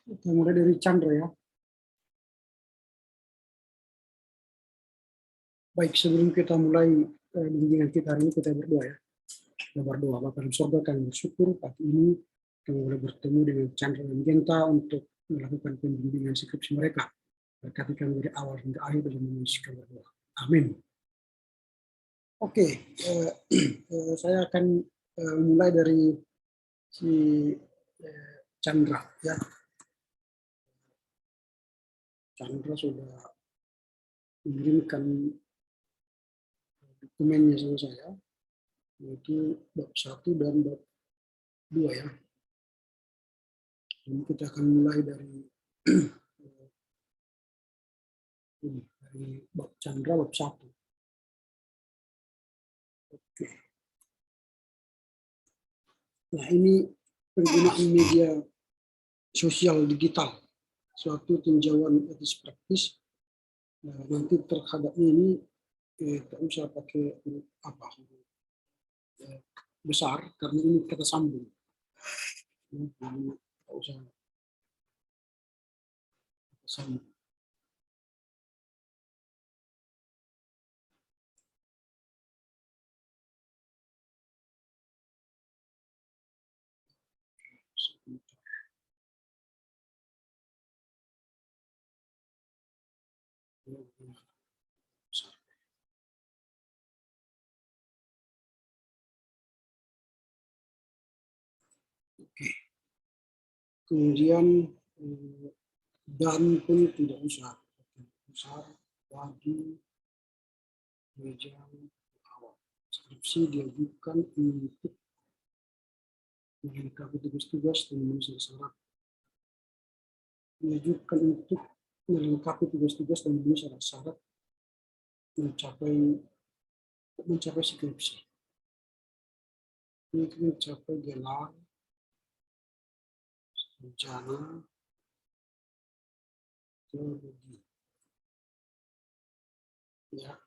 Kita mulai dari Chandra ya. Baik, sebelum kita mulai bimbingan kita hari ini, kita berdoa ya. Kita berdoa, Bapa di surga, kami bersyukur pagi ini kami boleh bertemu dengan Chandra dan Genta untuk melakukan pembimbingan skripsi mereka. Berkati kami dari awal hingga akhir dalam menyucikan berdoa. Amin. Oke, saya akan mulai dari si Chandra ya. Chandra sudah mengirimkan dokumennya sama saya, yaitu bab 1 dan bab 2 ya. Jadi kita akan mulai dari bab Chandra bab 1. Oke. Nah, ini penggunaan media sosial digital, suatu tinjauan etis praktis. Nah, nanti terhadapnya ini tak usah pakai apa besar, karena ini kata sambung. Tak usah kata sambung. Oke. Kemudian dan pun tidak usah besar bagi meja awal. Skripsi diajukan untuk melengkapi tugas-tugas dan memenuhi syarat. Diajukan untuk melengkapi tugas-tugas dan memenuhi syarat mencapai skripsi. Ini mencapai gelar sarjana teologi. Ya.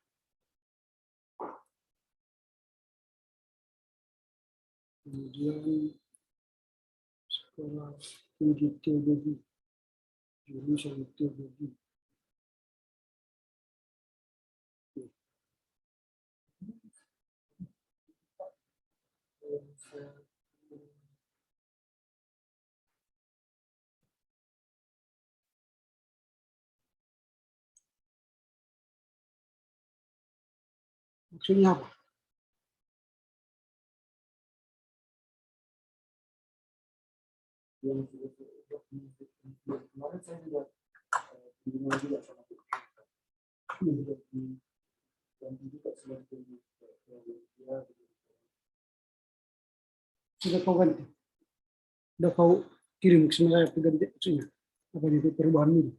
Kemudian sekolah tinggi teologi, jurusan teologi. Maksudnya apa? Kemarin saya juga sudah kau ganti, sudah kau kirim ke saya ganti maksudnya apa itu perubahan ini?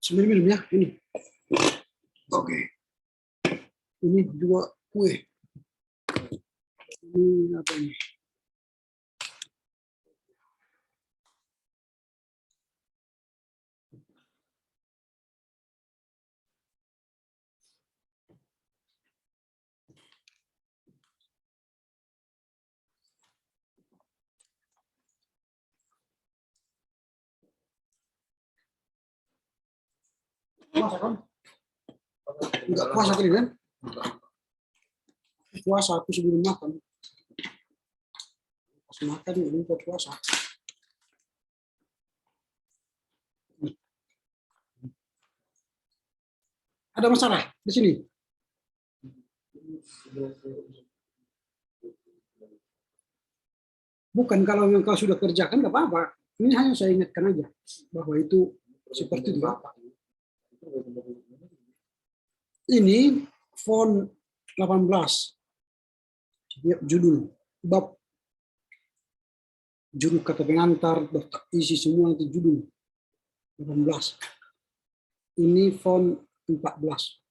Sebenarnya minum ya ini. Oke. Ini dua kue. Ini apa ini? Puasa kan? Enggak puasa tadi kan? Puasa aku sebelum makan. Pas makan ini puasa. Ada masalah di sini? Bukan, kalau kau sudah kerjakan nggak apa-apa. Ini hanya saya ingatkan aja bahwa itu seperti itu. Ini font 18. Judul, bab, judul kata pengantar, daftar isi semua itu judul 18. Ini font 14.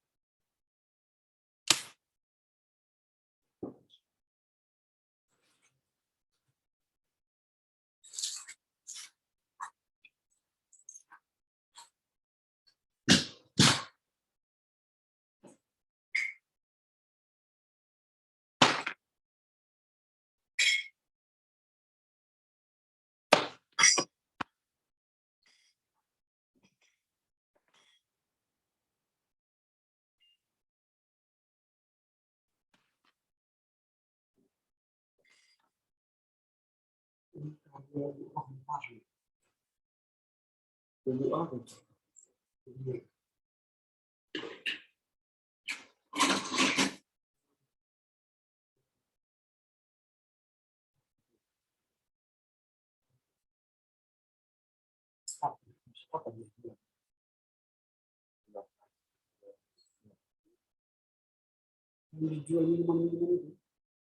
Dijual minuman-minuman itu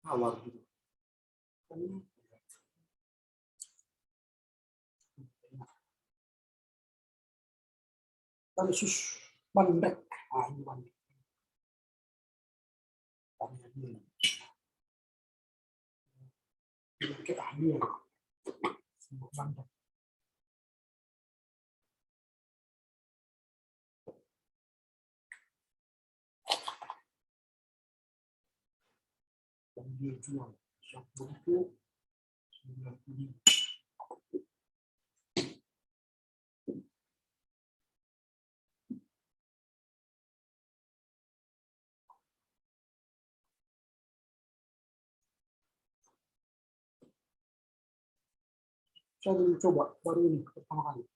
tawar gitu. Kan sus bandrek, ini bandrek. Kita ambil bandrek. Dan dia jual satu itu 90. Saya belum coba, baru ini pertama kali.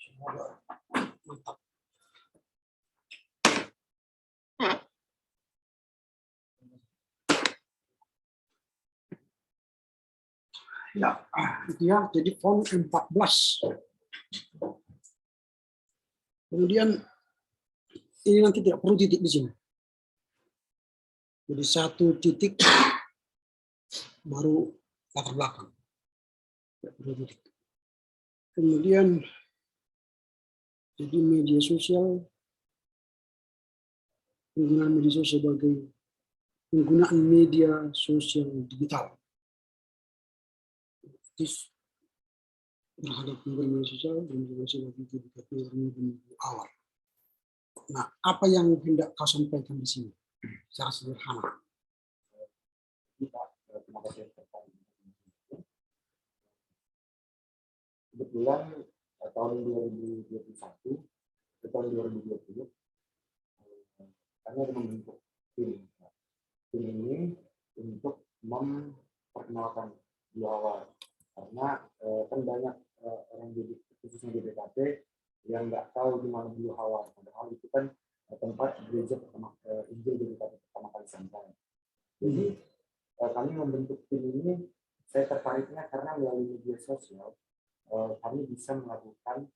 Semoga mantap. Ya, itu ya. Jadi font 14. Kemudian ini nanti tidak perlu titik di sini. Jadi satu titik baru latar belakang. Tidak perlu titik. Kemudian jadi media sosial, penggunaan media sosial sebagai penggunaan media sosial digital. Aktif terhadap penggunaan media sosial dan juga sebagai awal. Nah, apa yang hendak kau sampaikan di sini secara sederhana? Kebetulan tahun 2021 ke tahun 2020 kami ada membentuk tim ini untuk memperkenalkan di awal, karena kan banyak orang khususnya di BKP yang nggak tahu di mana Bulu Hawar, padahal itu kan tempat gereja pertama Injil di BKP pertama kali sampai. Jadi kami membentuk tim ini, saya tertariknya karena melalui media sosial kami bisa melakukan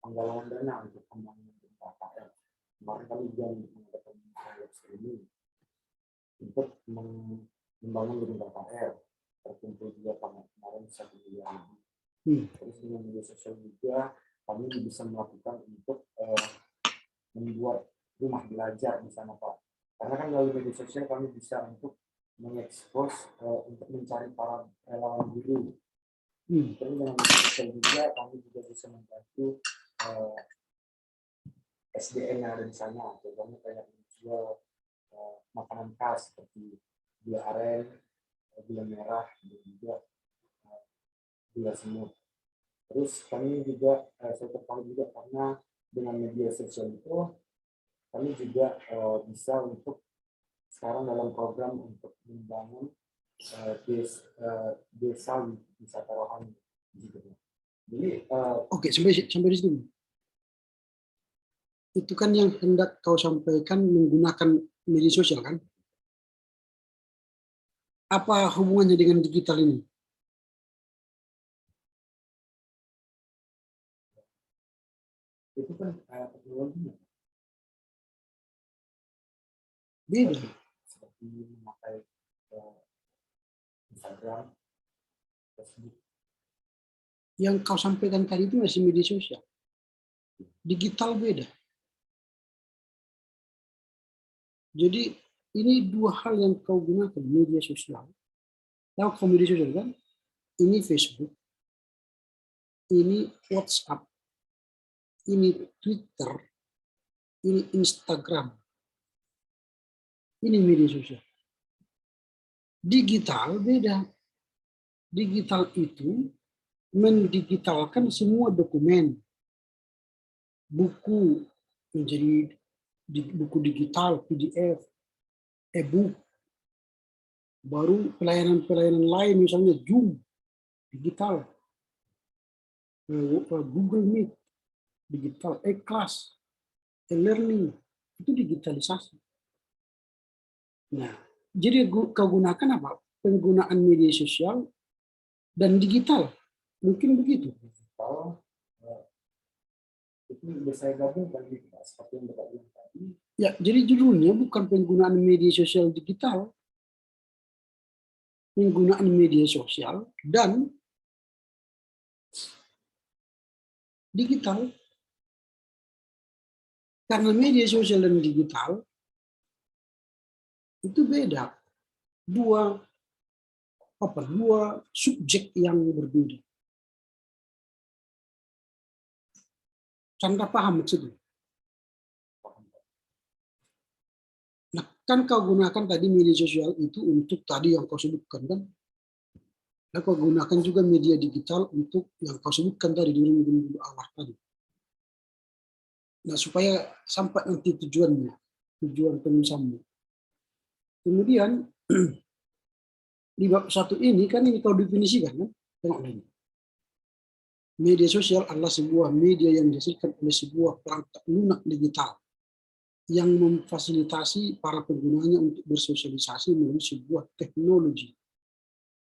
penggalangan dana untuk pembangunan KKR. Kemarin kami juga mengadakan live streaming untuk membangun gedung KKR, terkumpul juga kemarin 1 miliar lebih. Terus dengan media sosial juga kami bisa melakukan untuk membuat rumah belajar di sana, Pak. Karena kan melalui media sosial kami bisa untuk mengekspos untuk mencari para relawan guru. Terus dengan media sosial juga kami juga bisa membantu SDN yang ada di sana. Contohnya kayak menjual makanan khas seperti gula aren, gula merah, dan juga gula semut. Terus kami juga saya tertarik juga karena dengan media sosial itu kami juga bisa untuk sekarang dalam program untuk membangun desa wisata rohani. Jadi oke, sampai di situ. Itu kan yang hendak kau sampaikan menggunakan media sosial kan? Apa hubungannya dengan digital ini? itu kan teknologinya Beda. seperti memakai Instagram, Facebook, Yang kau sampaikan tadi itu masih media sosial. Digital beda. Jadi ini dua hal yang kau gunakan, media sosial. Tahu kau media sosial kan? Ini Facebook, ini WhatsApp, ini Twitter, ini Instagram. Ini media sosial. Digital beda. Digital itu mendigitalkan semua dokumen. Buku menjadi buku digital, PDF, e-book. Baru pelayanan-pelayanan lain misalnya Zoom, digital. Google Meet, digital. E-class, e-learning, itu digitalisasi. Nah, jadi kau gunakan apa? Penggunaan media sosial dan digital. Mungkin begitu. Digital, itu bisa saya gabungkan seperti yang Bapak bilang tadi. Ya, jadi judulnya bukan penggunaan media sosial digital, penggunaan media sosial dan digital. Karena media sosial dan digital itu beda. Dua subjek yang berbeda. Anda paham maksudnya? Nah, kan kau gunakan tadi media sosial itu untuk tadi yang kau sebutkan kan? Dan kau gunakan juga media digital untuk yang kau sebutkan tadi di awal tadi. Nah, supaya sampai nanti tujuan penulisanmu. Kemudian di bab 1 ini kan ini kau definisikan kan? Tengok ini. Media sosial adalah sebuah media yang dihasilkan oleh sebuah perangkat lunak digital yang memfasilitasi para penggunanya untuk bersosialisasi melalui sebuah teknologi.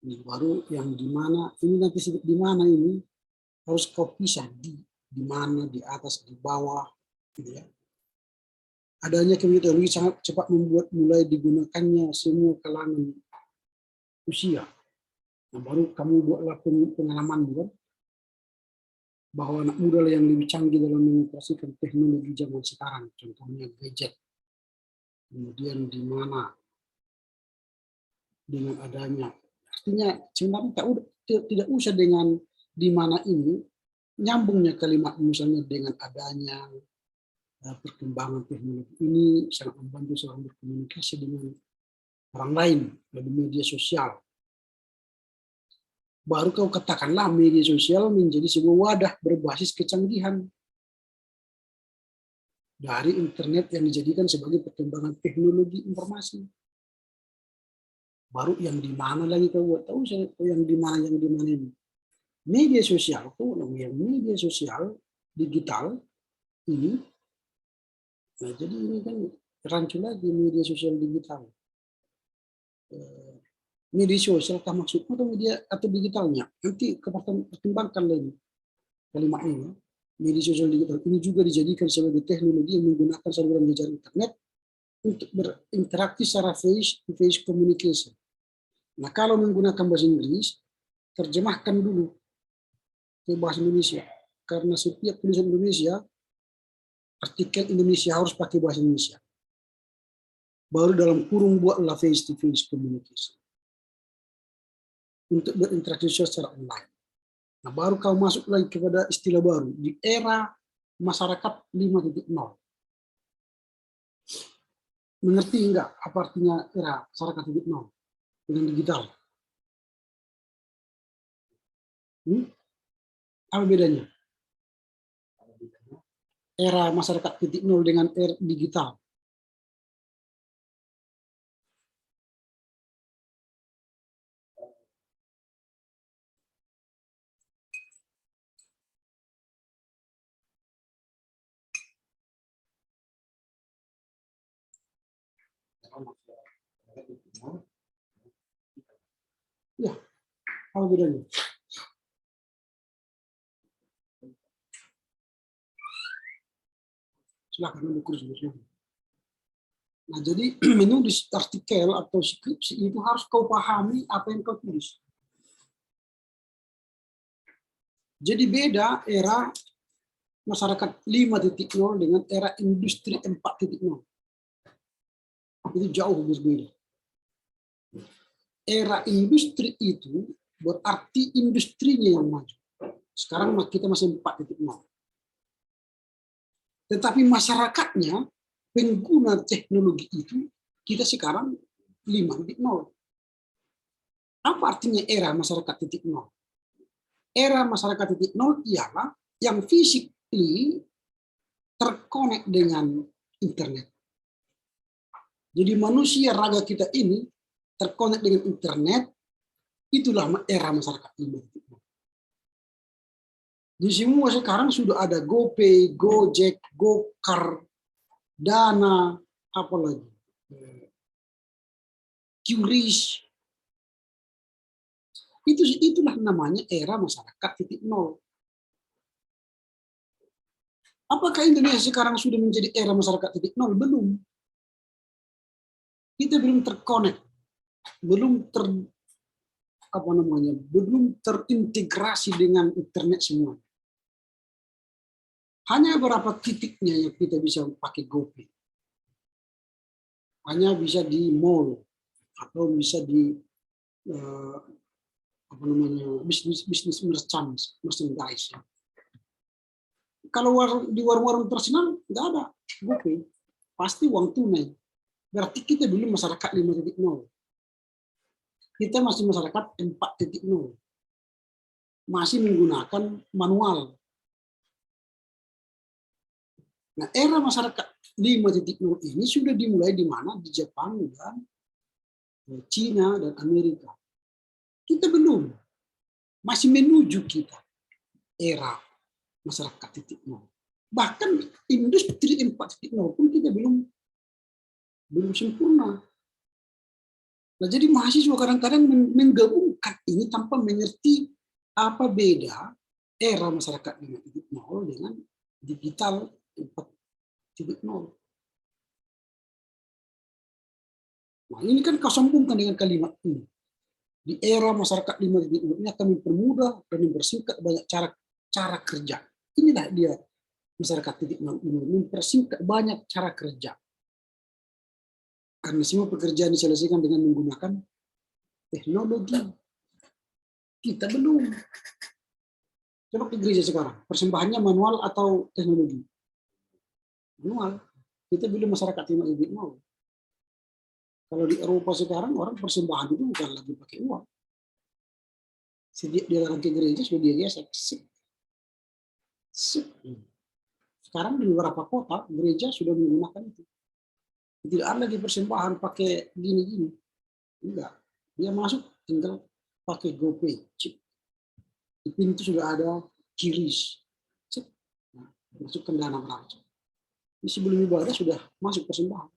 Ini baru yang di mana ini nanti di mana ini harus kau pisah di mana, di atas, di bawah, gitu ya. Adanya teknologi sangat cepat membuat mulai digunakannya semua kalangan usia. Nah, baru kamu buatlah pengalaman bukan bahwa anak muda yang lebih canggih dalam mengoperasikan teknologi zaman sekarang, contohnya gadget. Kemudian di mana dengan adanya, artinya sebenarnya tidak usah dengan di mana ini, nyambungnya kalimat misalnya dengan adanya perkembangan teknologi ini sangat membantu seorang berkomunikasi dengan orang lain melalui media sosial. Baru kau katakanlah media sosial menjadi sebuah wadah berbasis kecanggihan dari internet yang dijadikan sebagai perkembangan teknologi informasi. Baru yang di mana lagi kau buat tahu yang di mana ini. Media sosial tuh yang media sosial digital ini. Nah, jadi ini kan rancu lagi media sosial digital. Media sosial kah maksudnya atau media atau digitalnya? Nanti pertimbangkan lagi kalimat ini. Media sosial digital ini juga dijadikan sebagai teknologi yang menggunakan saluran jaringan internet untuk berinteraksi secara face-to-face communication. Nah, kalau menggunakan bahasa Inggris, terjemahkan dulu ke bahasa Indonesia. Karena setiap tulisan Indonesia, artikel Indonesia harus pakai bahasa Indonesia. Baru dalam kurung buatlah face-to-face communication. Untuk berinteraksi secara online. Nah, baru kau masuk lagi kepada istilah baru di era masyarakat 5.0. Mengerti enggak apa artinya era masyarakat 5.0 dengan digital? Apa bedanya? Era masyarakat 0.0 dengan era digital. Ya, apa bedanya? Silakan menulis. Nah, jadi menulis artikel atau skripsi itu harus kau pahami apa yang kau tulis. Jadi beda era masyarakat 5.0 dengan era industri 4.0. Itu jauh berbeda. Era industri itu berarti industrinya yang maju. Sekarang kita masih 4.0. Tetapi masyarakatnya, pengguna teknologi itu, kita sekarang 5.0. Apa artinya era masyarakat 0? Era masyarakat 0 ialah yang physically terkonek dengan internet. Jadi manusia raga kita ini terkonek dengan internet, itulah era masyarakat 5.0. Di semua sekarang sudah ada GoPay, Gojek, Gokar, Dana, apalagi QRIS. Itulah namanya era masyarakat 0. Apakah Indonesia sekarang sudah menjadi era masyarakat 0? Belum. Kita belum terkonek, belum belum terintegrasi dengan internet semua. Hanya beberapa titiknya yang kita bisa pakai GoPay. Hanya bisa di mall atau bisa di bisnis merchandise. Kalau di warung-warung terkenal nggak ada GoPay, pasti uang tunai. Berarti kita belum masyarakat 5.0. Kita masih masyarakat 4.0. Masih menggunakan manual. Nah, era masyarakat 5.0 ini sudah dimulai di mana? Di Jepang dan Cina dan Amerika. Kita belum. Masih menuju kita era masyarakat 0. Bahkan industri 4.0 pun kita belum sempurna. Nah, jadi mahasiswa kadang-kadang menggabungkan ini tanpa mengerti apa beda era masyarakat 5.0 dengan digital 4.0. Nah, ini kan kau sambungkan dengan kalimat ini. Di era masyarakat 5.0 ini akan mempermudah dan mempersingkat banyak cara kerja. Inilah dia masyarakat 0 ini, mempersingkat banyak cara kerja. Karena semua pekerjaan diselesaikan dengan menggunakan teknologi. Kita belum. Coba ke gereja sekarang, persembahannya manual atau teknologi? Manual. Kita belum masyarakat 5.0. Kalau di Eropa sekarang orang persembahan itu bukan lagi pakai uang. Setiap dia datang ke gereja sudah dia gesek. Sekarang di beberapa kota gereja sudah menggunakan itu. Tidak ada lagi persembahan pakai gini-gini. Enggak. Dia masuk tinggal pakai GoPay. Cip. Di pintu sudah ada QRIS. Cip. Nah, masukkan dana berapa. Ini sebelum ibadah sudah masuk persembahan.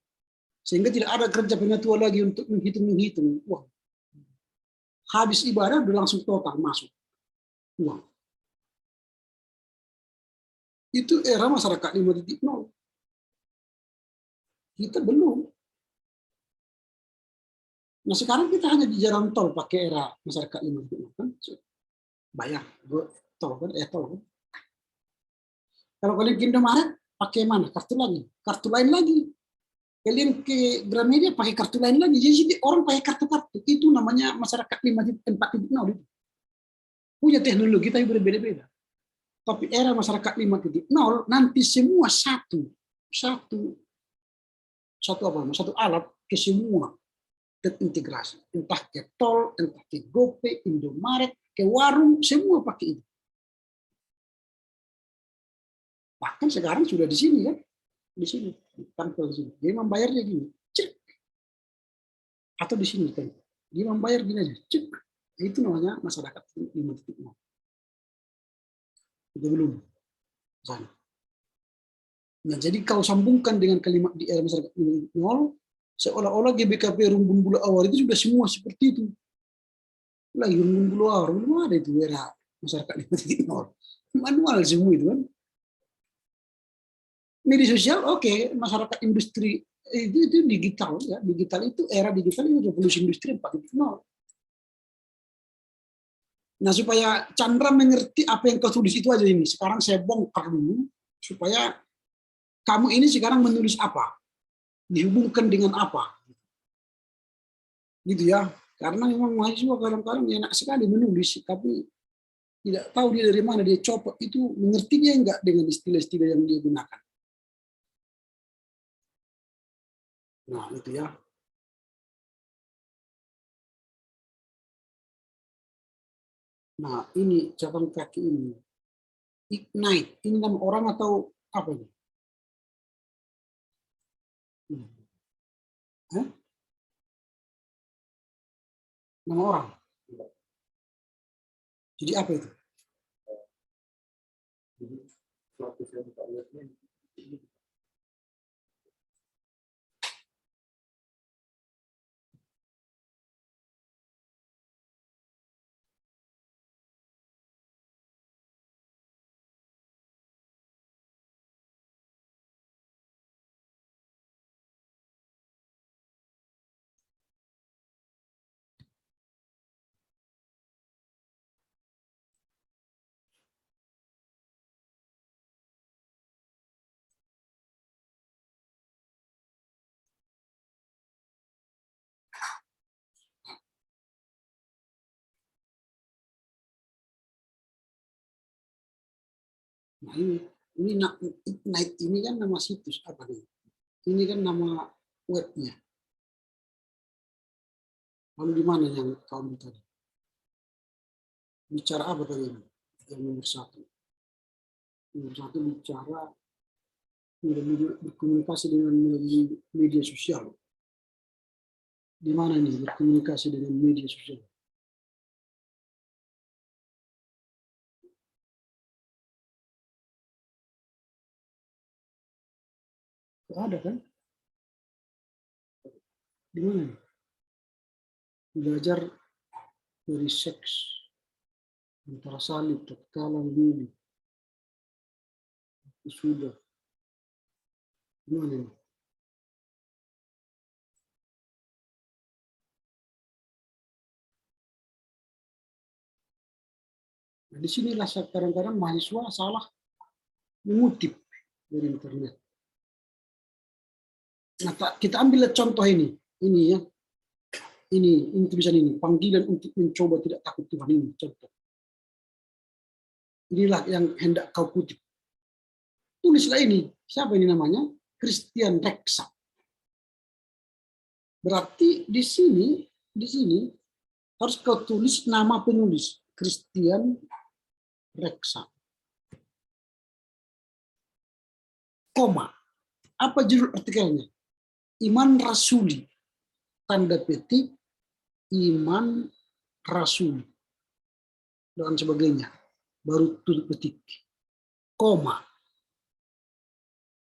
Sehingga tidak ada kerja penyetua lagi untuk menghitung uang. Habis ibadah sudah langsung total masuk uang. Itu era masyarakat 5.0. Kita belum. Nah, sekarang kita hanya di jalan tol pakai era masyarakat 5.0 kan? Bayar tol kan? Tol kan? Kalau kalian ke Indomaret pakai mana? Kartu lagi, kartu lain lagi. Kalian ke Gramedia pakai kartu lain lagi. Jadi orang pakai kartu-kartu. Itu namanya masyarakat 4.0 itu. Punya teknologi tapi berbeda-beda. Tapi era masyarakat 5.0 nanti semua satu alat ke semua terintegrasi. Entah ke tol, entah ke GoPay, Indomaret, ke warung, semua pakai itu. Bahkan sekarang sudah di sini kan, di sini, tampil di sini. Dia membayarnya gini, cek. Atau di sini kan, dia membayar gini aja, cek. Itu namanya masyarakat 5.0. Itu belum. Nah, jadi kau sambungkan dengan kalimat di era masyarakat 5.0, seolah-olah GBKP Rumbun Bulu Awal itu sudah semua seperti itu. Lagi Rumbun Bulu Awal, belum ada itu era masyarakat 5.0. Manual semua itu kan. Media sosial, oke, masyarakat industri itu digital ya. Digital itu era digital itu revolusi industri 4.0. Nah, supaya Chandra mengerti apa yang kau tulis itu aja ini. Sekarang saya bongkar dulu, supaya kamu ini sekarang menulis apa? Dihubungkan dengan apa? Gitu ya. Karena memang mahasiswa kadang-kadang enak sekali menulis, tapi tidak tahu dia dari mana dia copot itu, mengerti dia enggak dengan istilah-istilah yang dia gunakan. Nah, itu ya. Nah, ini catatan kaki ini. Ignite, ini nama orang atau apa ini? Hah? Nama orang. Jadi apa itu? Jadi suatu saya buka webnya ini. Nah, ini Ignite ini kan nama situs apa nih? Ini kan nama webnya. Lalu di mana yang kamu tadi? Bicara apa tadi ini? Yang nomor satu. Nomor satu bicara berkomunikasi dengan media sosial. Di mana nih berkomunikasi dengan media sosial? Ada kan? Di mana nih? Belajar dari seks antara salib, tatkala memilih, sudah. Di mana nih? Nah, disinilah kadang-kadang mahasiswa salah mengutip dari internet. Nah, kita ambil contoh ini ya, ini tulisan ini, panggilan untuk mencoba tidak takut Tuhan ini contoh. Inilah yang hendak kau kutip. Tulislah ini, siapa ini namanya? Christian Reksa. Berarti di sini harus kau tulis nama penulis, Christian Reksa. Koma. Apa judul artikelnya? Iman Rasuli. Tanda petik Iman Rasuli. Dan sebagainya. Baru tutup petik. Koma.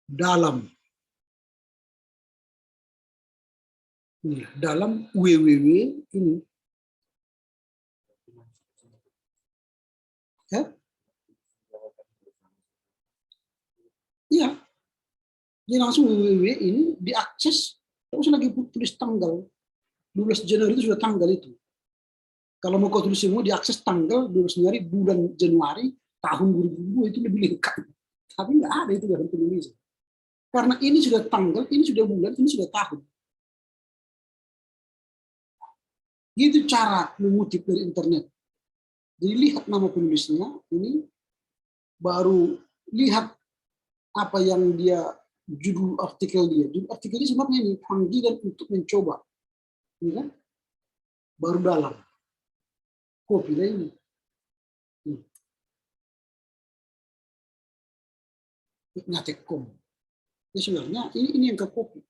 Dalam. Ini, dalam www ini. Ya? Iya. Jadi langsung www ini diakses, terus lagi tulis tanggal 12 Januari itu sudah tanggal itu. Kalau mau kau tulis semua diakses tanggal 12 Januari bulan Januari tahun 2002 itu lebih lengkap. Tapi nggak ada itu dalam Indonesia. Karena ini sudah tanggal, ini sudah bulan, ini sudah tahun. Itu cara mengutip dari internet. Jadi lihat nama penulisnya, ini baru lihat apa yang dia judul artikel dia. Judul artikel ini sebenarnya ini panggilan untuk mencoba. Ini kan? Baru dalam. Kopi lah ini. Nyatekom. Ya sebenarnya ini yang ke kopi.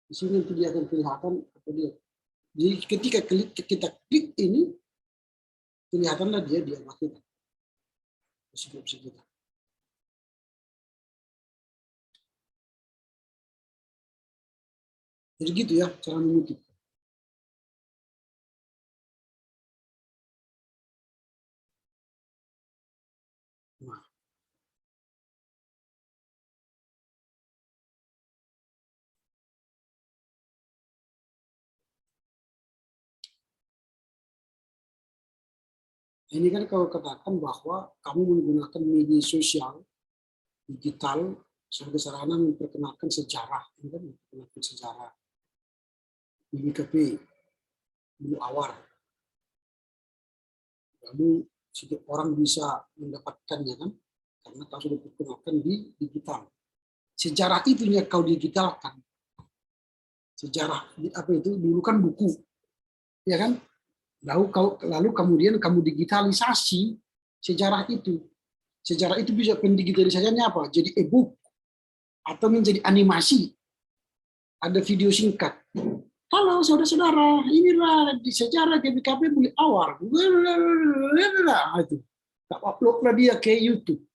Di sini nanti dia akan kelihatan apa dia. Jadi ketika kita klik ini, kelihatanlah dia kita. Deskripsi kita. Jadi gitu ya cara mengutip. Nah, Ini kan kau katakan bahwa kamu menggunakan media sosial digital sebagai sarana memperkenalkan sejarah, ini kan memperkenalkan sejarah BBKP, Bulu Awar. Lalu setiap orang bisa mendapatkannya kan, karena kau sudah perkenalkan di digital. Sejarah itunya kau digitalkan. Sejarah apa itu dulu kan buku, ya kan? Lalu kemudian kamu digitalisasi sejarah itu. Sejarah itu bisa pendigitalisasinya apa? Jadi e-book atau menjadi animasi. Ada video singkat. Halo saudara-saudara, inilah di sejarah GBKP Bulu Awar. Itu. Uploadlah dia ke YouTube.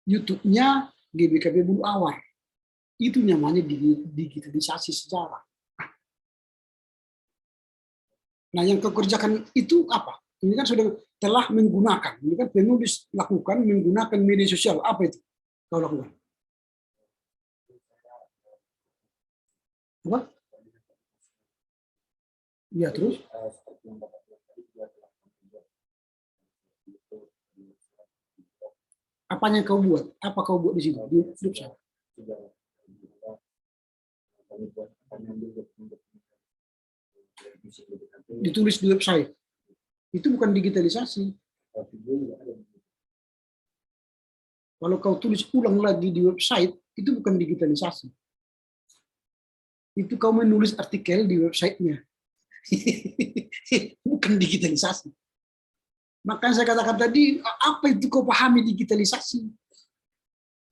YouTube-nya GBKP Bulu Awar. Itu namanya digitalisasi sejarah. Nah, yang kau kerjakan itu apa? Ini kan sudah telah menggunakan. Ini kan penulis lakukan menggunakan media sosial. Apa itu kau lakukan? Apa? Ya, terus? Apanya kau buat? Apa kau buat di situ? Di website. Ditulis di website. Itu bukan digitalisasi. Kalau kau tulis ulang lagi di website, itu bukan digitalisasi. Itu kau menulis artikel di websitenya. Bukan digitalisasi. Makanya saya katakan tadi, apa itu kau pahami digitalisasi?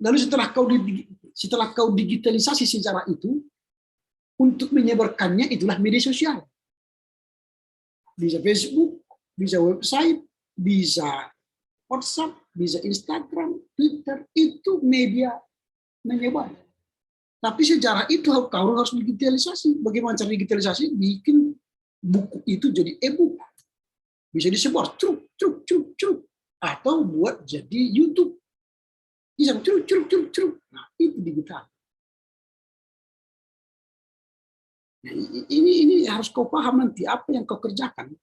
Lalu setelah kau digitalisasi secara itu, untuk menyebarkannya itulah media sosial. Bisa Facebook, bisa website, bisa WhatsApp, bisa Instagram, Twitter, itu media menyebar. Tapi sejarah itu kau harus digitalisasi. Bagaimana cara digitalisasi? Bikin buku itu jadi e-book. Bisa disebar, truk. Atau buat jadi YouTube. Bisa truk. Nah, itu digital. Nah, ini harus kau paham nanti apa yang kau kerjakan.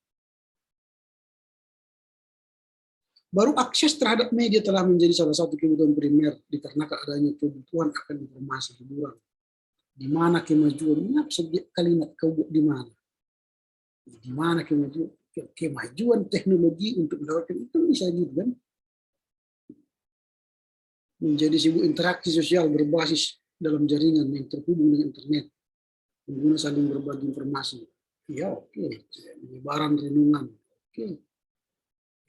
Baru akses terhadap media telah menjadi salah satu kebutuhan primer dikarenakan adanya kebutuhan akan informasi hiburan. Di mana kemajuan? Mengapa setiap kalimat kau buat di mana? Di mana kemajuan teknologi untuk mendapatkan itu bisa gitu kan? Menjadi sebuah interaksi sosial berbasis dalam jaringan yang terhubung dengan internet, pengguna saling berbagi informasi. Ya oke, penyebaran renungan, oke,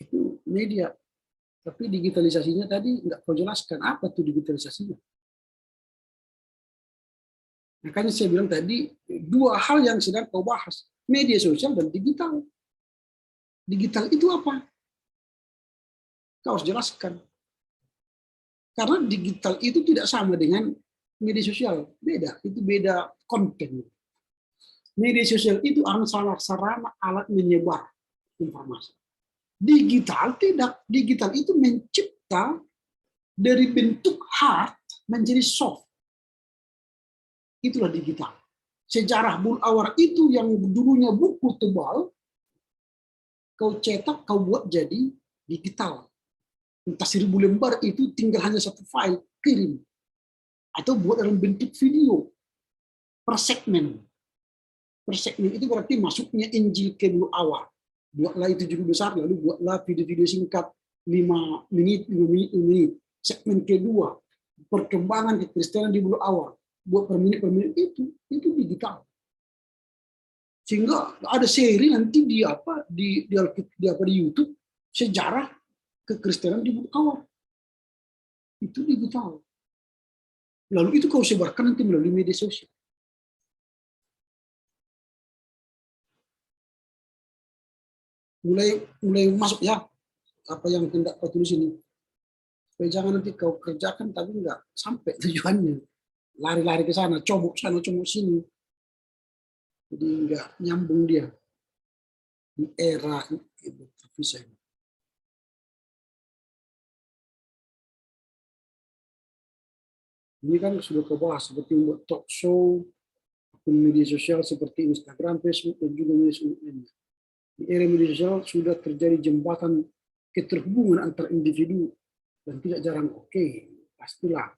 itu media. Tapi digitalisasinya tadi nggak kau jelaskan apa tuh digitalisasinya. Makanya saya bilang tadi dua hal yang sedang kau bahas, media sosial dan digital. Digital itu apa? Kau harus jelaskan. Karena digital itu tidak sama dengan media sosial, beda. Itu beda konten. Media sosial itu adalah sarana alat menyebar informasi. Digital tidak. Digital itu mencipta dari bentuk hard menjadi soft. Itulah digital. Sejarah Bulu Awar itu yang dulunya buku tebal, kau cetak, kau buat jadi digital. Entah 1000 lembar itu tinggal hanya satu file, kirim. Atau buat dalam bentuk video, per segmen. Per segmen itu berarti masuknya Injil ke Bulu Awar. Buatlah itu judul besar, lalu buatlah video-video singkat 5 menit. Segmen kedua, perkembangan kekristenan di Bulu Awar. Buat per menit itu digital. Sehingga ada seri nanti di YouTube sejarah kekristenan di Bulu Awar. Itu digital. Lalu itu kau sebarkan nanti melalui media sosial. Mulai masuk ya apa yang hendak kau tulis ini. Supaya jangan nanti kau kerjakan tapi nggak sampai tujuannya. Lari-lari ke sana, comok sana, comok sini. Jadi nggak nyambung dia di era televisi. Ini kan sudah kau bahas seperti membuat talk show, akun media sosial seperti Instagram, Facebook, dan juga media sosial lainnya. Di era media sosial sudah terjadi jembatan keterhubungan antar individu dan tidak jarang pastilah.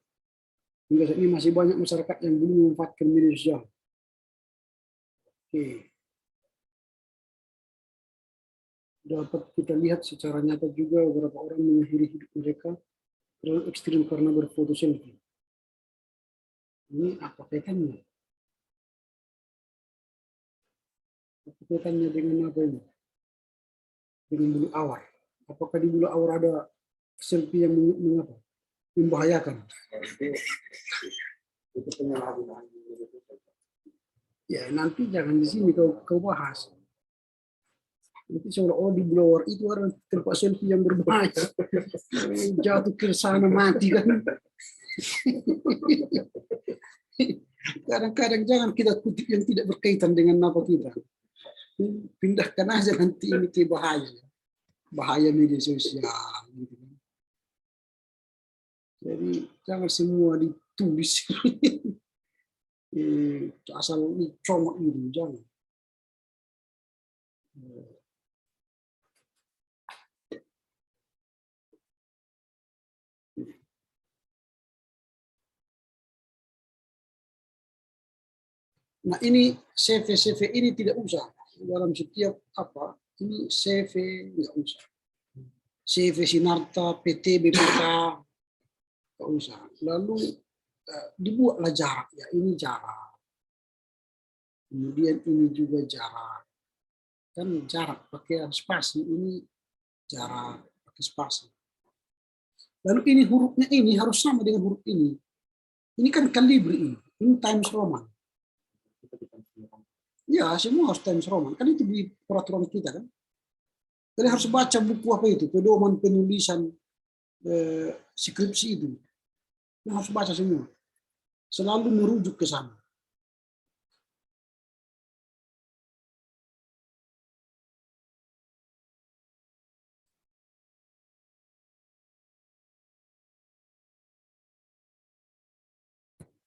Hingga saat ini masih banyak masyarakat yang belum memanfaatkan media sosial. Dapat kita lihat secara nyata juga beberapa orang mengakhiri hidup mereka terlalu ekstrim karena berfoto selfie. Ini apa kaitannya? Apa kaitannya dengan apa ini? Dengan bulu awar. Apakah di bulu awar ada selfie yang mengapa? Membahayakan? Itu penyalahgunaan media sosial. Ya nanti jangan di sini kau bahas. Nanti seolah-olah di bulu awar itu ada tempat selfie yang berbahaya. Jatuh ke sana mati kan. Kadang-kadang jangan kita kutip yang tidak berkaitan dengan apa kita. Pindahkan aja nanti ini ke bahaya media sosial. Gitu. Jadi jangan semua ditulis. Asal comot gitu, jangan. Nah ini CV ini tidak usah dalam setiap apa ini CV nggak usah. CV Sinarta, PT, BPK nggak usah. Lalu dibuatlah jarak ya, ini jarak. Kemudian ini juga jarak. Kan jarak pakai spasi, ini jarak pakai spasi. Lalu ini hurufnya ini harus sama dengan huruf ini. Ini kan kalibri ini Times Roman. Ya, semua harus Times Roman. Kan itu di peraturan kita kan. Jadi harus baca buku apa itu, pedoman penulisan skripsi itu. Ini harus baca semua. Selalu merujuk ke sana.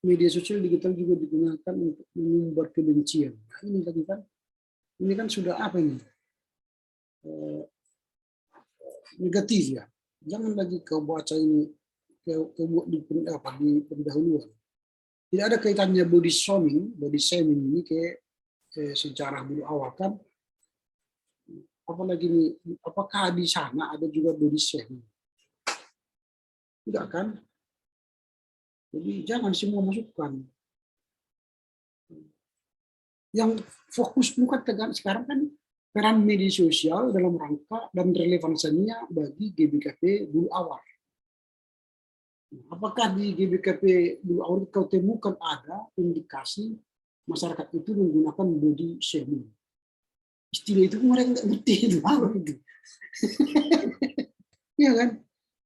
Media sosial digital juga digunakan untuk menyumbar kebencian. Nah, ini tadi kan, ini kan sudah apa ini? Negatif ya. Jangan lagi kau baca ini, kau buat di pendahuluan. Tidak ada kaitannya body shaming ini ke sejarah dulu awal kan. Apalagi ini, apakah di sana ada juga body shaming? Tidak kan? Jadi jangan semua masukkan. Yang fokus bukan sekarang kan peran media sosial dalam rangka dan relevansinya bagi GBKP bulu awal. Apakah di GBKP bulu awal kau temukan ada indikasi masyarakat itu menggunakan body shaming? Istilah itu mereka nggak ngerti itu apa itu. Iya kan?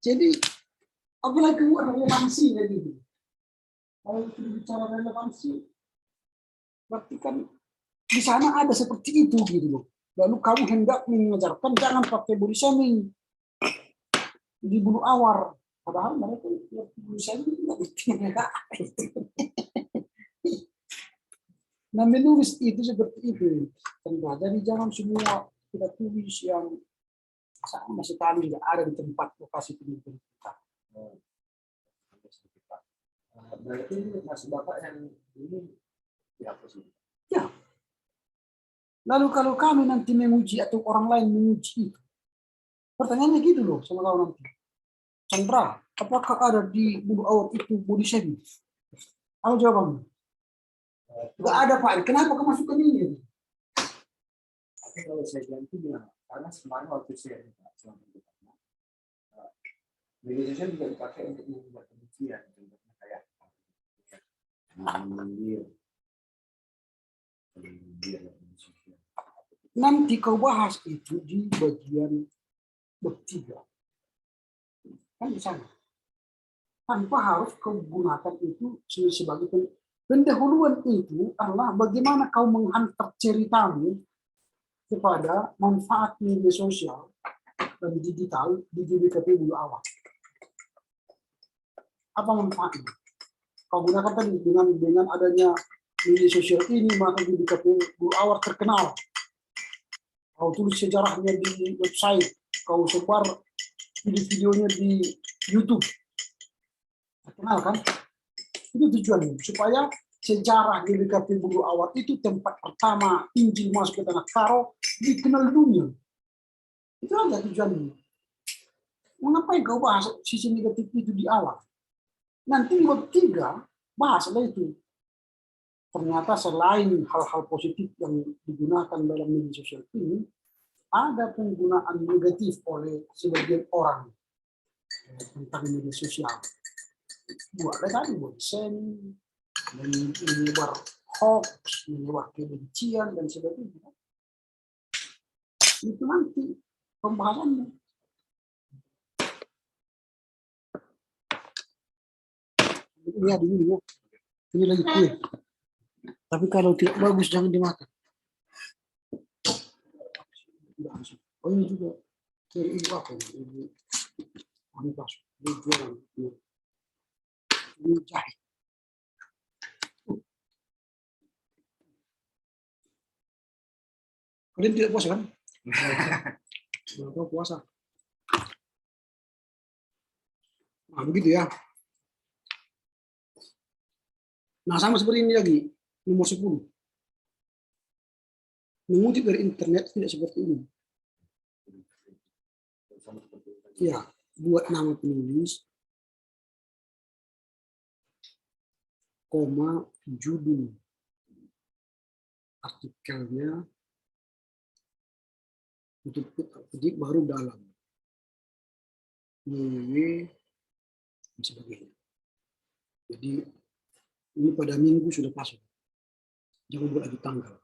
Jadi apalagi buat relevansi gitu. Kalau kita bicara relevansi, berarti kan di sana ada seperti itu gitu loh. Lalu kamu hendak mengajarkan jangan pakai body shaming di bulu awar. Padahal mereka bulu shaming tidak ngerti. Nah menulis itu seperti itu. Jadi jangan semua kita tulis yang sama sekali tidak ada di tempat lokasi penelitian kita. Berarti ini masih Bapak yang ini dihapus. Ya. Lalu kalau kami nanti menguji atau orang lain menguji itu, pertanyaannya gitu loh sama kau nanti. Chandra, apakah ada di bulu awal itu body shaming? Apa jawabannya? Enggak ada Pak. Kenapa kau masukkan ini? Tapi kalau saya bilang itu gimana? Karena kemarin waktu saya media sosial juga dipakai untuk membuat kebencian, contohnya kayak nanti kau bahas itu di bagian bertiga. Kan di sana. Tanpa harus kau gunakan itu sebagai pendahuluan itu adalah bagaimana kau menghantar ceritamu kepada manfaat media sosial dan digital di GBKP bulu awal. Apa manfaatnya? Kau gunakan tadi dengan adanya media sosial ini maka GBKP bulu awal terkenal. Kau tulis sejarahnya di website, kau sebar video-videonya di YouTube. Kenal kan? Itu tujuannya supaya sejarah GBK Bulu Awal itu tempat pertama Injil masuk ke tanah Karo dikenal dunia. Itu aja tujuannya. Mengapa kau bahas sisi negatif itu di awal? Nanti di bab 3 bahas itu. Ternyata selain hal-hal positif yang digunakan dalam media sosial ini, ada penggunaan negatif oleh sebagian orang tentang media sosial. Buat seni, menyebar hoax, menyebar kebencian dan sebagainya. Itu nanti pembahasannya. Ini ya dulu ya. Ini lagi kue. Tapi kalau tidak bagus jangan dimakan. Oh ini juga. Ini apa ini? Ini pas. Ini jualan. Ini jahe. Kalian tidak puasa kan? Kalau puasa. Nah, begitu ya. Nah, sama seperti ini lagi. Nomor 10. Mengutip dari internet tidak seperti ini. Ya, buat nama penulis, koma, judul artikelnya, untuk ketik baru dalam. Ini dan sebagainya. Jadi ini pada minggu sudah pasang. Jangan buat lagi tanggal.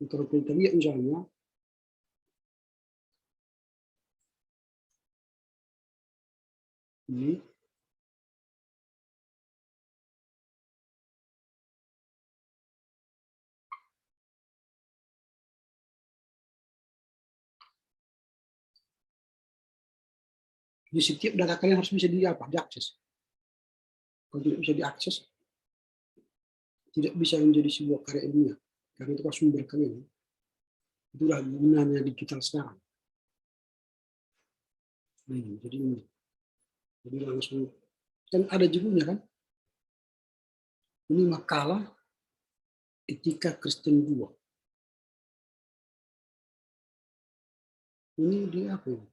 Kalau kita lihat misalnya, ini di setiap data kalian harus bisa diakses. Kalau tidak bisa diakses, tidak bisa menjadi sebuah karya ilmiah. Karena itu kan sumber kalian. Itulah gunanya digital sekarang. Jadi ini. Jadi langsung. Kan ada judulnya kan? Ini makalah Etika Kristen 2. Ini dia apa ini?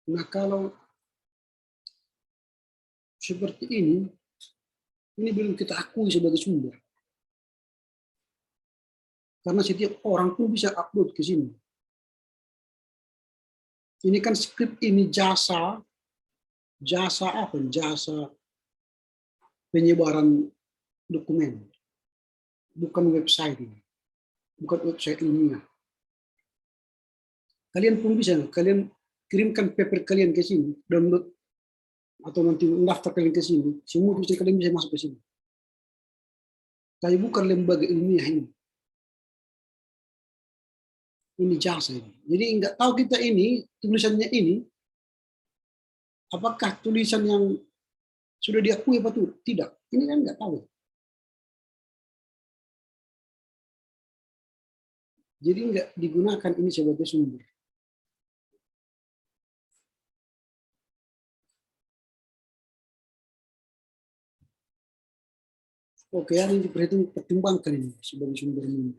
Nah kalau seperti ini belum kita akui sebagai sumber. Karena setiap orang pun bisa upload ke sini. Ini kan skrip ini jasa apa? Jasa penyebaran dokumen. Bukan website ini. Bukan website ilmiah. Kalian pun bisa, kalian kirimkan paper kalian ke sini, download atau nanti mendaftar kalian ke sini, semua tulisan kalian bisa masuk ke sini. Tapi bukan lembaga ilmiah ini. Ini jasa ini. Jadi nggak tahu kita ini, tulisannya ini, apakah tulisan yang sudah diakui apa tuh? Tidak. Ini kan nggak tahu. Jadi nggak digunakan ini sebagai sumber. Oke, ini dipertimbangkan ini sebagai sumber ini.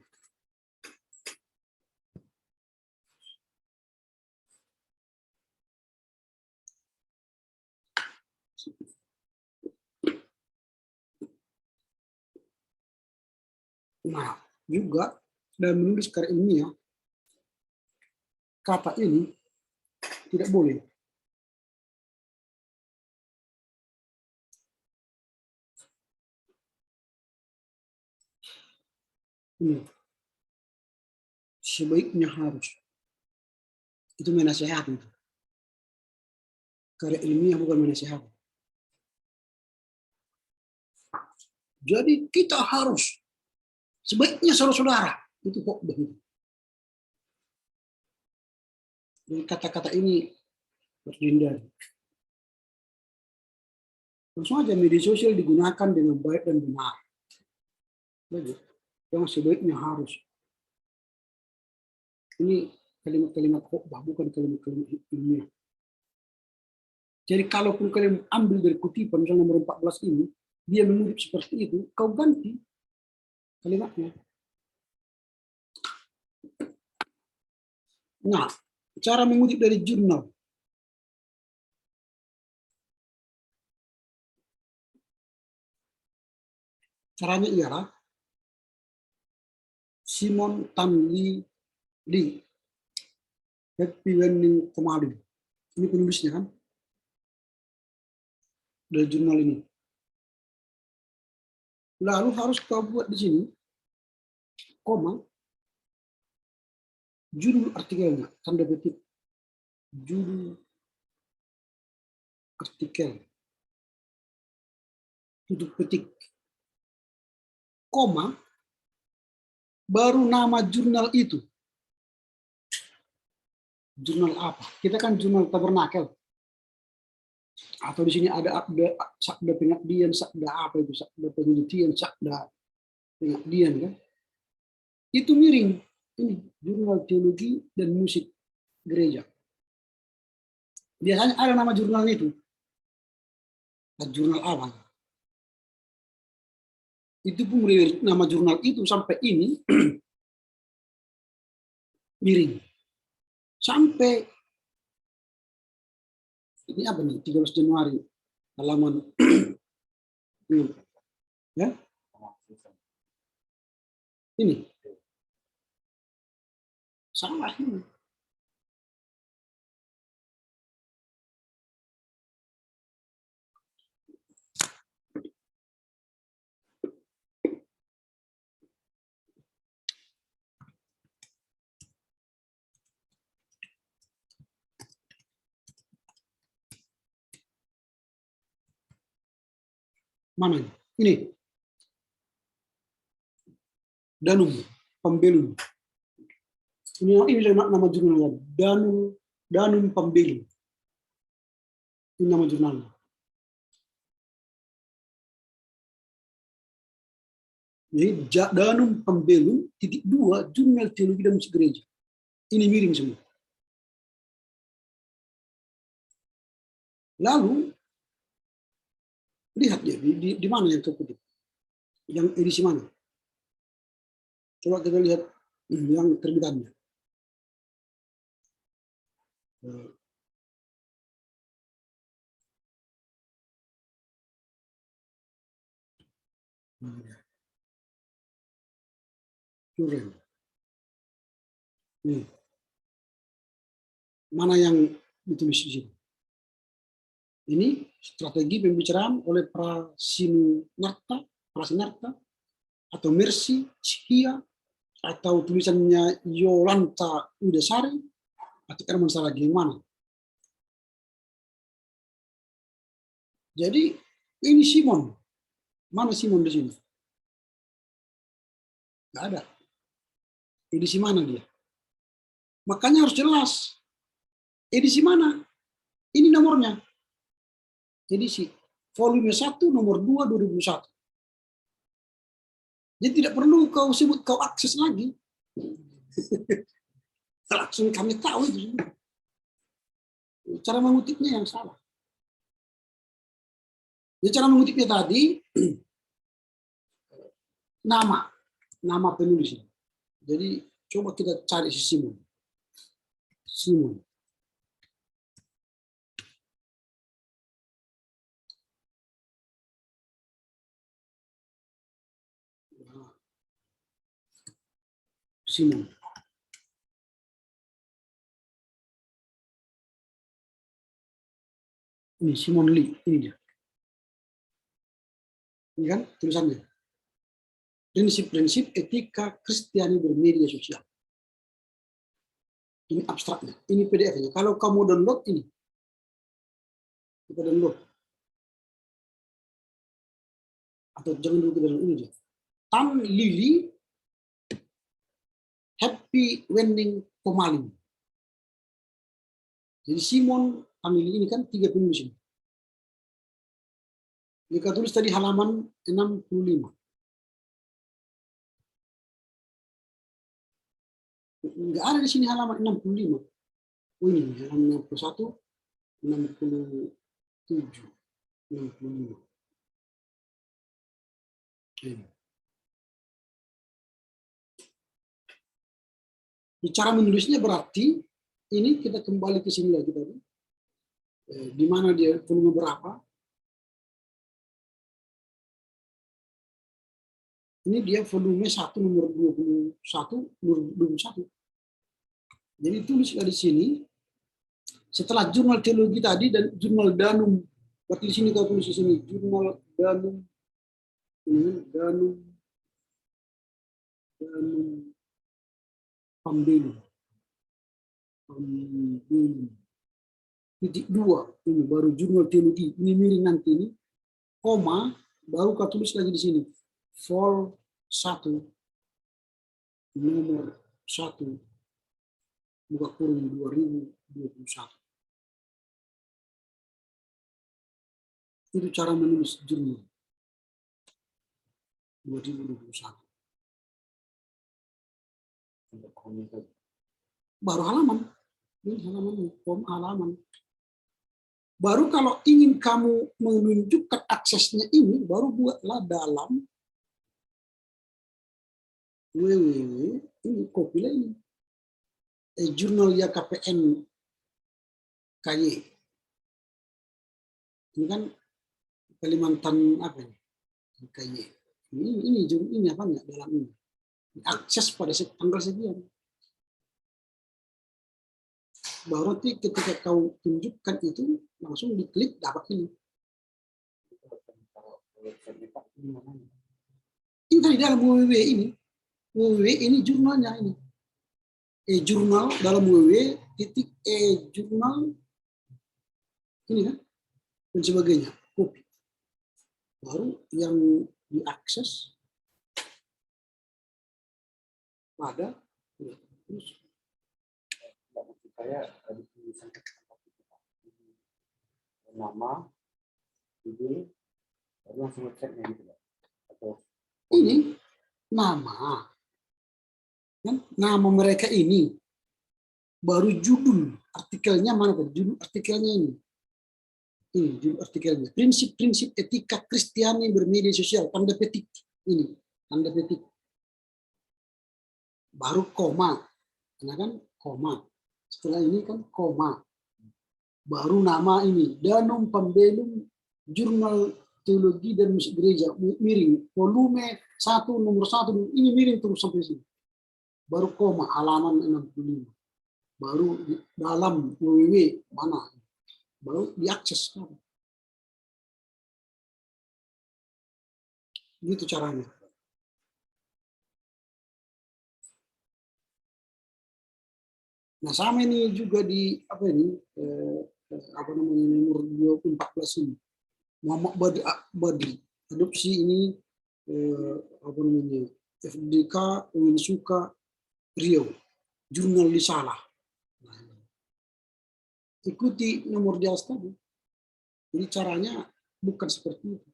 Nah, juga dalam menulis karya ilmiah, kata ini tidak boleh. Ini. Sebaiknya harus. Itu menasehati. Karya ilmiah bukan menasehati. Jadi kita harus, sebaiknya saudara-saudara, itu kok begitu. Jadi kata-kata ini harus dihindari. Langsung aja media sosial digunakan dengan baik dan benar. Yang sebaiknya harus. Ini kalimat-kalimat khotbah, bukan kalimat-kalimat ilmiah. Jadi kalaupun kalian ambil dari kutipan, misalnya nomor 14 ini, dia mengutip seperti itu, kau ganti kalimatnya. Nah, cara mengutip dari jurnal. Caranya ialah Simon Tan Lee, Happy Wedding Kemarin. Ini penulisnya kan? Dari jurnal ini. Lalu harus kau buat di sini, koma, judul artikelnya, tanda petik, judul artikel, tutup petik, koma, baru nama jurnal itu. Jurnal apa? Kita kan jurnal Tabernakel. Atau di sini ada sabda pengabdian, sabda apa itu, sabda penelitian, sabda pengabdian kan? Itu miring. Ini jurnal teologi dan musik gereja. Biasanya ada nama jurnal itu. Dan jurnal apa? Itu pun nama jurnal itu sampai ini miring. Sampai ini apa nih? 13 Januari halaman ya? Ini. Salah ini. Mana ini? Ini. Danum Pembelum. Ini nama jurnalnya. Danum Pembelum. Ini nama jurnalnya. Jadi Danum Pembelum _2 jurnal teologi dan musik gereja. Ini miring semua. Lalu lihat ya di mana yang terkutip. Yang edisi mana? Coba kita lihat yang terbitannya. Curen. Mana yang ditulis di sini? Ini strategi pembicaraan oleh Prasinarta atau Mercy Chia, atau tulisannya Yolanta Udesari, atau Herman Saragi, yang mana? Jadi ini Simon. Mana Simon di sini? Nggak ada. Edisi mana dia? Makanya harus jelas. Edisi mana? Ini nomornya. Edisi volume 1 nomor 2 2001. Jadi tidak perlu kau sebut, kau akses lagi. Langsung kami tahu itu. Cara mengutipnya yang salah. Jadi cara mengutipnya tadi nama penulisnya. Jadi coba kita cari si Simon. Simon. Simon. Ini Simon Lee, ini dia. Ini kan tulisannya. Prinsip-prinsip etika Kristiani bermedia sosial. Ini abstraknya, ini PDF-nya. Kalau kamu download ini, kita download. Atau jangan dulu kita download ini dia. Tan Lili Happy Wedding Pemaling. Jadi Simon Family ini kan 3 penulis ini. Jika tulis tadi halaman 65. Enggak ada di sini halaman 65. Oh ini halaman 61, 67, 65. Ini. Cara menulisnya berarti ini kita kembali ke sini lagi tadi. Di mana dia volume berapa? Ini dia volume 1 nomor 21, nomor 21. Jadi tulislah di sini setelah jurnal teologi tadi dan jurnal Danum. Berarti di sini kau tulis di sini jurnal Danum. Ini Danum Pambelum. Titik 2 ini baru jurnal teologi. Ini miring nanti ini koma baru kau tulis lagi di sini vol 1 nomor 1 buka kurung 2021. Itu cara menulis jurnal 2021. Baru halaman. Ini halaman. Baru kalau ingin kamu menunjukkan aksesnya ini, baru buatlah dalam www, ini kopilah ini. Jurnal YKPN KY. Ini kan Kalimantan apa ini? KY. Ini apa enggak dalam ini? Akses pada tanggal sekian. Baru nanti ketika kau tunjukkan itu langsung diklik dapat ini. Ini tadi dalam www ini. www ini jurnalnya ini. Jurnal dalam www titik jurnal ini kan dan sebagainya. Copy. Baru yang diakses pada terus saya ada tulisan nama, ide, lalu langsung ngeceknya gitu Pak. Atau ini nama, kan? Nama mereka ini, baru judul artikelnya mana Pak? Judul artikelnya ini judul artikelnya. Prinsip-prinsip etika Kristiani bermedia sosial, tanda petik ini, tanda petik. Baru koma, karena kan koma. Setelah ini kan koma. Baru nama ini, Danum Pambelum Jurnal Teologi dan Musik Gereja, miring, volume 1 nomor 1, ini miring terus sampai sini. Baru koma, halaman 65. Baru dalam www mana, baru diakses. Gitu caranya. Nah sama ini juga di apa ini apa namanya nomor 2014 ini Muhammad Badri adopsi ini apa namanya FDK Suka Riau jurnal Risalah. Nah, ikuti nomor di atas tadi. Jadi caranya bukan seperti itu.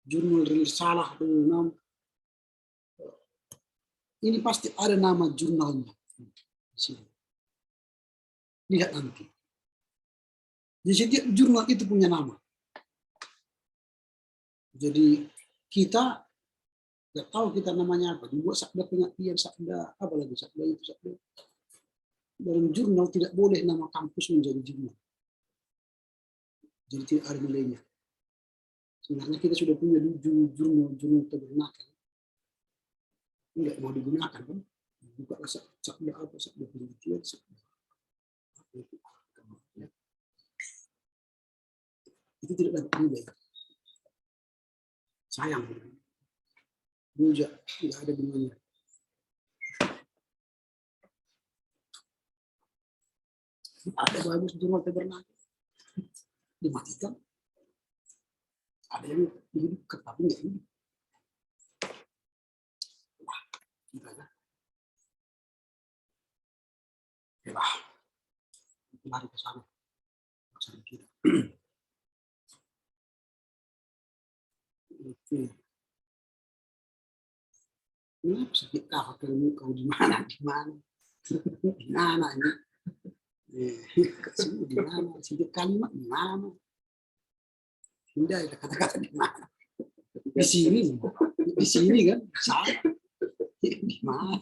Jurnal Risalah ini pasti ada nama jurnalnya. Lihat nanti. Jadi setiap jurnal itu punya nama. Jadi kita nggak tahu kita namanya apa. Dibuat sabda pengertian, sabda apa lagi, sabda itu, sabda. Dalam jurnal tidak boleh nama kampus menjadi jurnal. Jadi tidak ada nilainya. Sebenarnya kita sudah punya jurnal tabernakel. Enggak mau digunakan kan? Buka sabda apa, sabda pengertian, sabda. Itu tidak dapat nilai. Sayang. Rujak, tidak ada gunanya. Ada bagus jurnal tabernakel. Dimatikan. Ada yang dihidupkan, tapi enggak hidup. Wah, gimana? Ya lah. lari ke sana. Kita. Oke. Kenapa sakit kakak kau di mana? Di mana? Di mana ini? Di mana? Sedikit kalimat di mana? Tidak ada kata-kata di mana. Di sini kan? Salah. Di mana?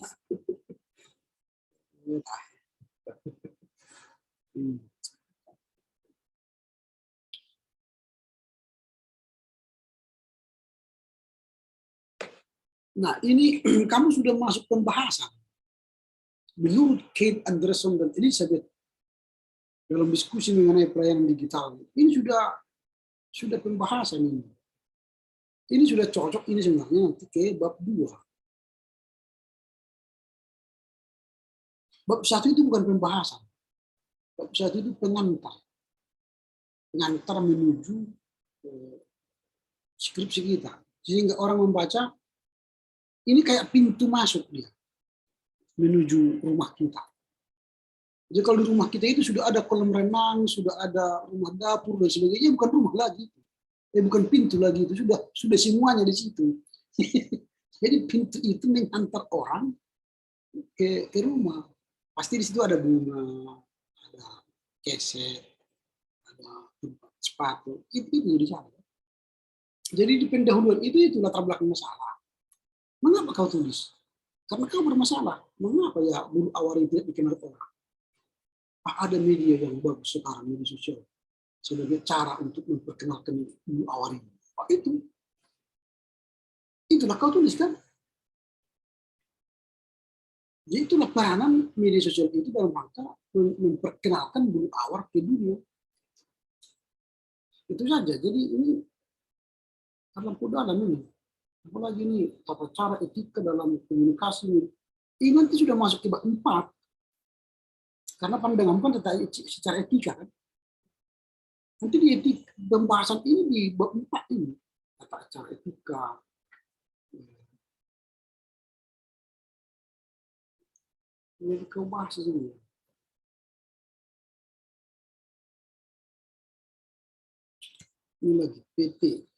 Nah, ini kamu sudah masuk pembahasan. Menurut Kate Anderson dan Elizabeth dalam diskusi mengenai pelayanan digital, ini sudah pembahasan ini. Ini sudah cocok ini sebenarnya nanti ke bab 2. Bab 1 itu bukan pembahasan. Bab 1 itu pengantar. Pengantar menuju skripsi kita. Sehingga orang membaca, ini kayak pintu masuk dia menuju rumah kita. Jadi kalau di rumah kita itu sudah ada kolam renang, sudah ada rumah dapur dan sebagainya, bukan rumah lagi, bukan pintu lagi, itu sudah semuanya di situ. Jadi pintu itu menghantar orang ke rumah. Pasti di situ ada bunga, ada keset, ada tempat sepatu, itu di sana. Jadi di pendahuluan itu latar belakang masalah. Mengapa kau tulis? Karena kau bermasalah. Mengapa ya bulu awal itu tidak dikenal orang? Ada media yang bagus sekarang, media sosial, sebagai cara untuk memperkenalkan bulu awal ini. Itulah kau tulis kan? Jadi itulah peranan media sosial itu dalam rangka memperkenalkan bulu awal ke dunia. Itu saja. Jadi ini karena dalam ini. Apalagi ini tata cara etika dalam komunikasi ini nanti sudah masuk ke bab 4 karena pandangan kan secara etika kan. Nanti di etika, pembahasan ini di bab 4 ini tata cara etika. Ini kau bahas ini. Ini lagi PT.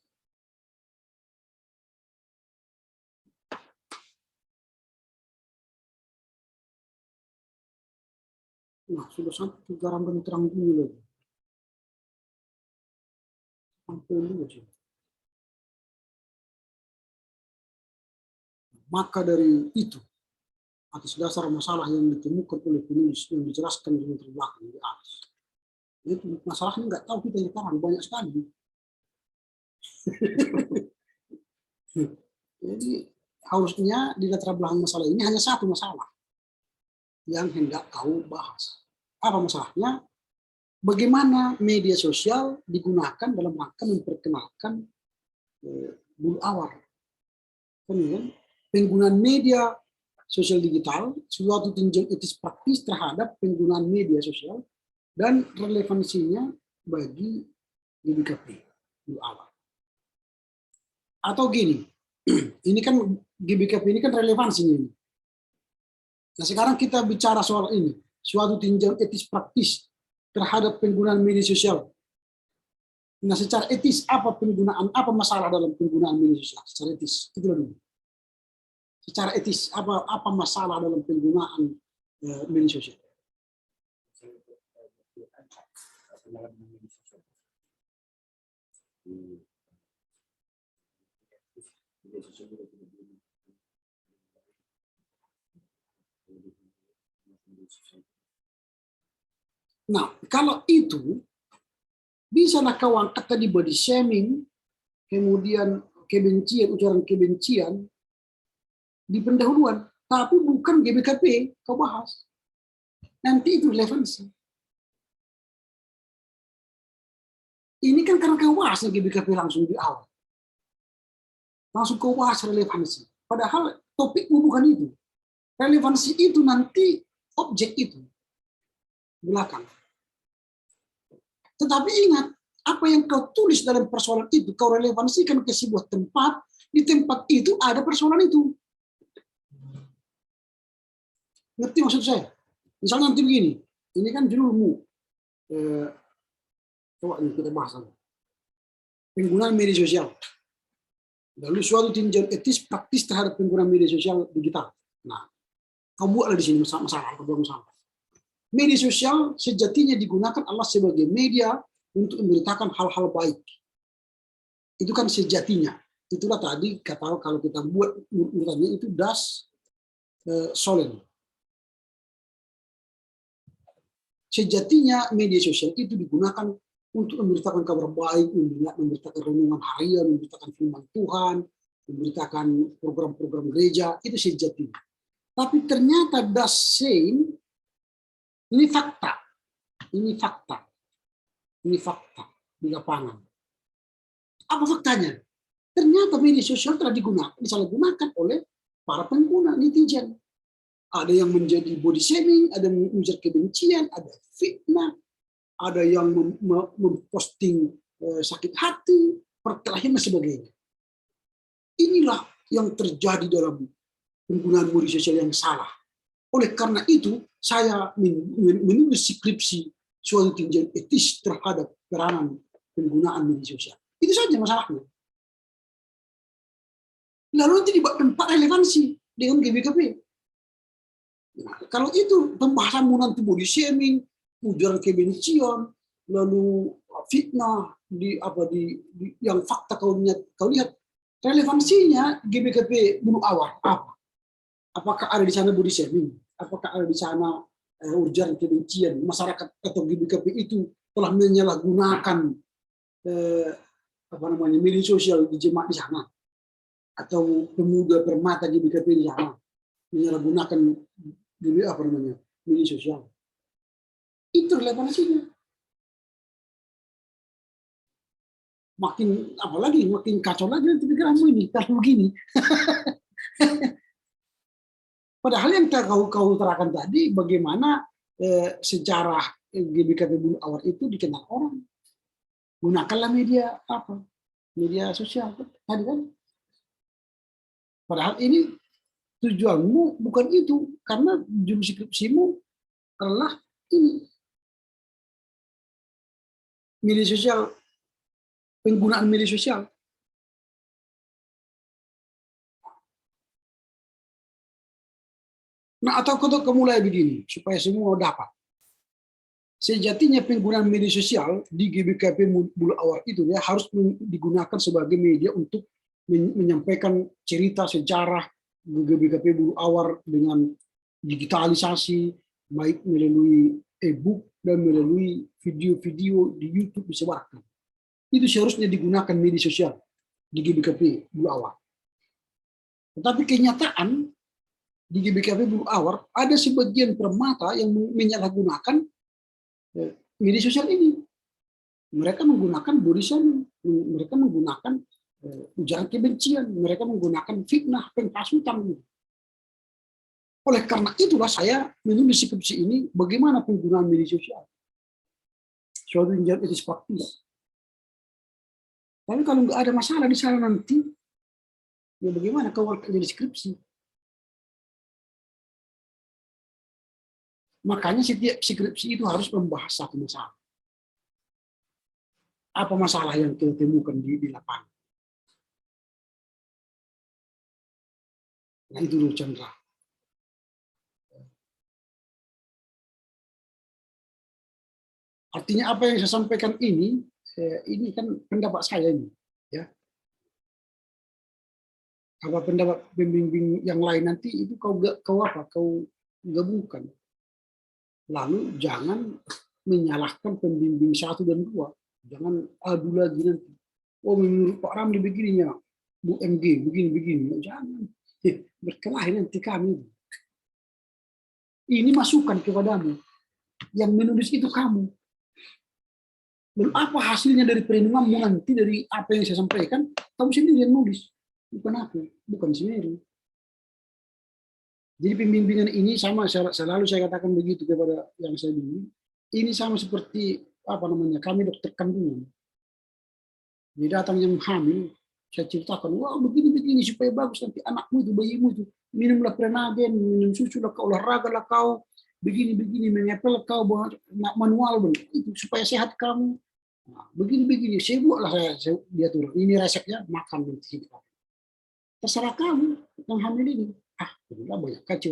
Nah, sudah sampai ke garam dan terang dulu lagi. Sampai dulu sih. Maka dari itu, atas dasar masalah yang ditemukan oleh penulis yang dijelaskan di belakang di atas. Itu masalahnya nggak tahu kita sekarang banyak sekali. Jadi harusnya di latar belakang masalah ini hanya satu masalah yang hendak kau bahas. Apa masalahnya? Bagaimana media sosial digunakan dalam rangka memperkenalkan bulu awal. Kemudian penggunaan media sosial digital, suatu tinjau etis praktis terhadap penggunaan media sosial dan relevansinya bagi GBKP bulu awal. Atau gini, ini kan GBKP ini kan relevansinya ini. Nah sekarang kita bicara soal ini, suatu tinjauan etis praktis terhadap penggunaan media sosial. Nah secara etis apa masalah dalam penggunaan media sosial? Secara etis, itu dulu. Secara etis apa masalah dalam penggunaan media sosial? Nah, kalau itu bisalah kau angkat tadi body shaming, kemudian kebencian, ujaran kebencian di pendahuluan, tapi bukan GBKP kau bahas. Nanti itu relevansi. Ini kan karena kau bahasnya GBKP langsung di awal. Langsung kau bahas relevansi. Padahal topikmu bukan itu. Relevansi itu nanti objek itu. Belakang. Tetapi ingat, apa yang kau tulis dalam persoalan itu, kau relevansikan ke sebuah tempat, di tempat itu ada persoalan itu. Ngerti maksud saya? Misalnya nanti begini, ini kan judulmu, coba ini kita bahas lagi. Penggunaan media sosial. Lalu suatu tinjauan etis praktis terhadap penggunaan media sosial digital. Nah, kau buatlah di sini masalah. Media sosial sejatinya digunakan Allah sebagai media untuk memberitakan hal-hal baik. Itu kan sejatinya. Itulah tadi kata kalau kita buat urutannya itu das solen. Sejatinya media sosial itu digunakan untuk memberitakan kabar baik, memberitakan renungan harian, memberitakan firman Tuhan, memberitakan program-program gereja, itu sejatinya. Tapi ternyata das sein, ini fakta di lapangan. Apa faktanya? Ternyata media sosial telah disalahgunakan oleh para pengguna, netizen. Ada yang menjadi body shaming, ada yang mengujar kebencian, ada fitnah, ada yang memposting sakit hati, perkelahian dan sebagainya. Inilah yang terjadi dalam penggunaan media sosial yang salah. Oleh karena itu, saya menulis skripsi suatu tinjauan etis terhadap peranan penggunaan media sosial. Itu saja masalahnya. Lalu nanti dibuat tempat relevansi dengan GBKP. Nah, kalau itu pembahasanmu nanti body shaming, ujaran kebencian, lalu fitnah di yang fakta kau lihat relevansinya GBKP bunuh awal apa? Apakah ada di sana body shaming? Apakah ada di sana ujaran kebencian? Masyarakat atau GBKP itu telah menyalahgunakan media sosial di jemaat di sana, atau pemuda permata GBKP di sana menyalahgunakan media sosial. Itu relevansinya. Makin kacau lagi nanti pikiranmu ini kalau begini. Padahal yang kau terangkan tadi bagaimana sejarah GBKP bunuh awal itu dikenal orang. Gunakanlah media sosial tadi kan. Padahal ini tujuanmu bukan itu, karena judul skripsimu adalah ini media sosial, penggunaan media sosial. Nah, atau kau mulai begini supaya semua dapat. Sejatinya penggunaan media sosial di GBKP bulan awal itu ya harus digunakan sebagai media untuk menyampaikan cerita sejarah GBKP bulan awal dengan digitalisasi, baik melalui e-book dan melalui video-video di YouTube disebarkan. Itu seharusnya digunakan media sosial di GBKP bulan awal. Tetapi kenyataan di GBKP bulan awal ada sebagian permata yang menyalahgunakan media sosial ini. Mereka menggunakan body shaming, mereka menggunakan ujaran kebencian, mereka menggunakan fitnah, penghasutan. Oleh karena itulah saya menulis skripsi ini bagaimana penggunaan media sosial. Suatu tinjauan etis praktis. Tapi kalau nggak ada masalah di sana nanti, ya bagaimana kau jadi skripsi? Makanya setiap skripsi itu harus membahas satu masalah. Apa masalah yang kita temukan di lapangan? Nah itu dulu Chandra. Artinya apa yang saya sampaikan ini kan pendapat saya ini, ya. Apa pendapat pembimbing yang lain nanti itu kau gabungkan. Lalu jangan menyalahkan pembimbing 1 dan 2. Jangan adu lagi nanti. Oh menurut Pak Ramli begininya, Bu MG begini. Jangan. Berkelahi nanti kami. Ini masukan kepadamu. Yang menulis itu kamu. Dan apa hasilnya dari perenunganmu nanti dari apa yang saya sampaikan, kamu sendiri yang nulis. Bukan aku, bukan si Mary. Jadi pembimbingan ini sama, selalu saya katakan begitu kepada yang saya bimbing. Ini sama seperti kami dokter kandungan. Jadi datang yang hamil, saya ceritakan, wah begini supaya bagus nanti anakmu itu, bayimu itu, minumlah Prenagen, minum susu lah, olahraga lah kau, begini mengepel kau buat manual itu supaya sehat kamu. Nah, begini saya buatlah dia turun. Ini resepnya makan nanti. Terserah kamu yang hamil ini. Banyak kacau.